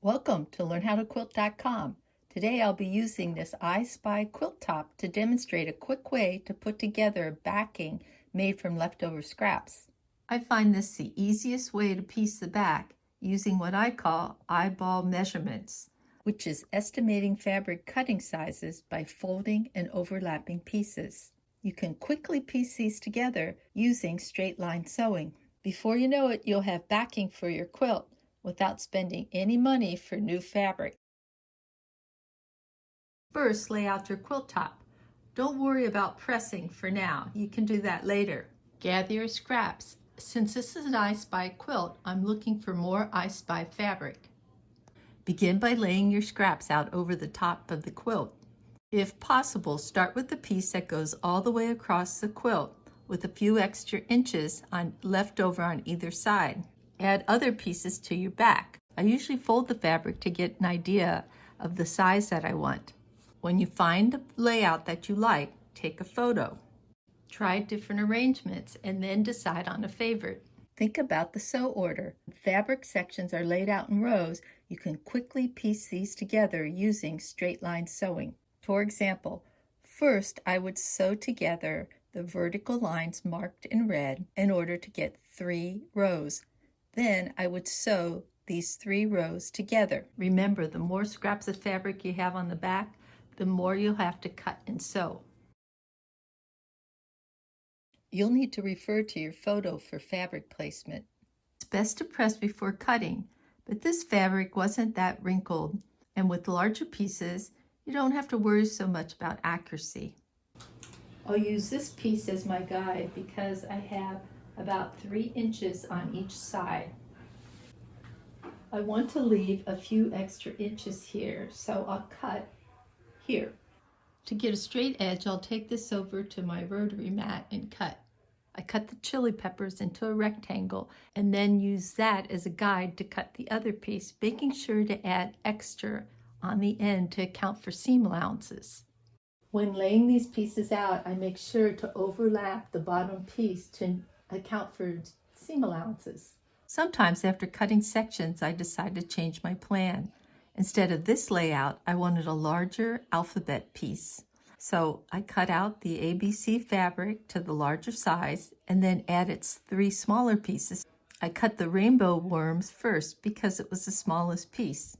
Welcome to LearnHowToQuilt.com. Today I'll be using this I Spy quilt top to demonstrate a quick way to put together a backing made from leftover scraps. I find this the easiest way to piece the back using what I call eyeball measurements, which is estimating fabric cutting sizes by folding and overlapping pieces. You can quickly piece these together using straight line sewing. Before you know it, you'll have backing for your quilt without spending any money for new fabric. First, lay out your quilt top. Don't worry about pressing for now. You can do that later. Gather your scraps. Since this is an I Spy quilt, I'm looking for more I Spy fabric. Begin by laying your scraps out over the top of the quilt. If possible, start with the piece that goes all the way across the quilt with a few extra inches left over on either side. Add other pieces to your back. I usually fold the fabric to get an idea of the size that I want. When you find the layout that you like, take a photo. Try different arrangements and then decide on a favorite. Think about the sew order. Fabric sections are laid out in rows. You can quickly piece these together using straight line sewing. For example, first I would sew together the vertical lines marked in red in order to get 3 rows. Then I would sew these 3 rows together. Remember, the more scraps of fabric you have on the back, the more you'll have to cut and sew. You'll need to refer to your photo for fabric placement. It's best to press before cutting, but this fabric wasn't that wrinkled, and with larger pieces, you don't have to worry so much about accuracy. I'll use this piece as my guide because I have about 3 inches on each side. I want to leave a few extra inches here, so I'll cut here. To get a straight edge, I'll take this over to my rotary mat and cut. I cut the chili peppers into a rectangle and then use that as a guide to cut the other piece, making sure to add extra on the end to account for seam allowances. When laying these pieces out, I make sure to overlap the bottom piece to account for seam allowances. Sometimes after cutting sections, I decide to change my plan. Instead of this layout, I wanted a larger alphabet piece. So I cut out the ABC fabric to the larger size and then added 3 smaller pieces. I cut the rainbow worms first because it was the smallest piece.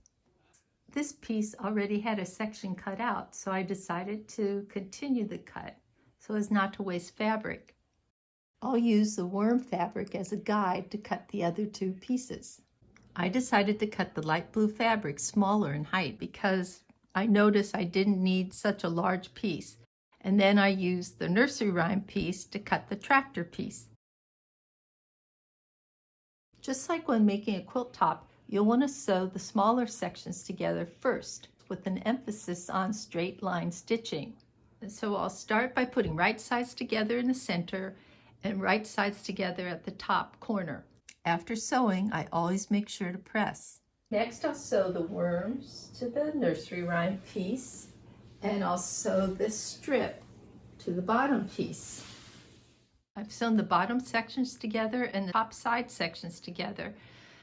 This piece already had a section cut out, so I decided to continue the cut so as not to waste fabric. I'll use the worm fabric as a guide to cut the other 2 pieces. I decided to cut the light blue fabric smaller in height because I noticed I didn't need such a large piece, and then I used the nursery rhyme piece to cut the tractor piece. Just like when making a quilt top, you'll want to sew the smaller sections together first with an emphasis on straight line stitching. And so I'll start by putting right sides together in the center and right sides together at the top corner. After sewing, I always make sure to press. Next, I'll sew the worms to the nursery rhyme piece, and I'll sew this strip to the bottom piece. I've sewn the bottom sections together and the top side sections together.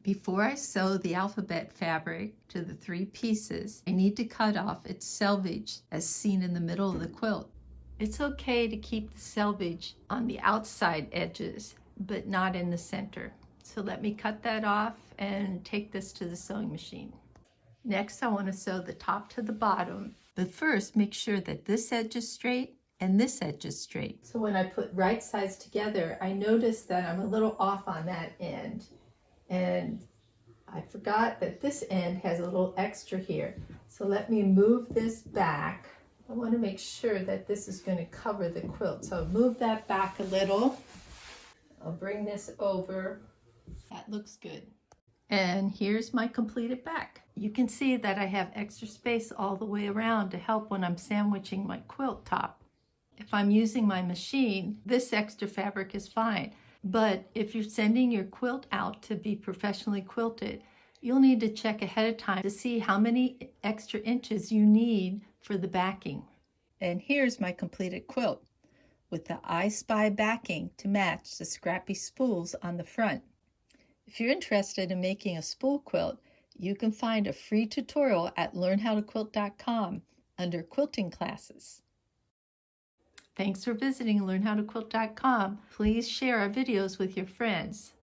Before I sew the alphabet fabric to the 3 pieces, I need to cut off its selvage as seen in the middle of the quilt. It's okay to keep the selvage on the outside edges, but not in the center. So let me cut that off and take this to the sewing machine. Next, I want to sew the top to the bottom, but first make sure that this edge is straight and this edge is straight. So when I put right sides together, I notice that I'm a little off on that end. And I forgot that this end has a little extra here. So let me move this back. I want to make sure that this is going to cover the quilt. So move that back a little. I'll bring this over. That looks good. And here's my completed back. You can see that I have extra space all the way around to help when I'm sandwiching my quilt top. If I'm using my machine, this extra fabric is fine. But if you're sending your quilt out to be professionally quilted, you'll need to check ahead of time to see how many extra inches you need for the backing. And here's my completed quilt with the I Spy backing to match the scrappy spools on the front. If you're interested in making a spool quilt, You can find a free tutorial at learnhowtoquilt.com under quilting classes. Thanks for visiting learnhowtoquilt.com. Please share our videos with your friends.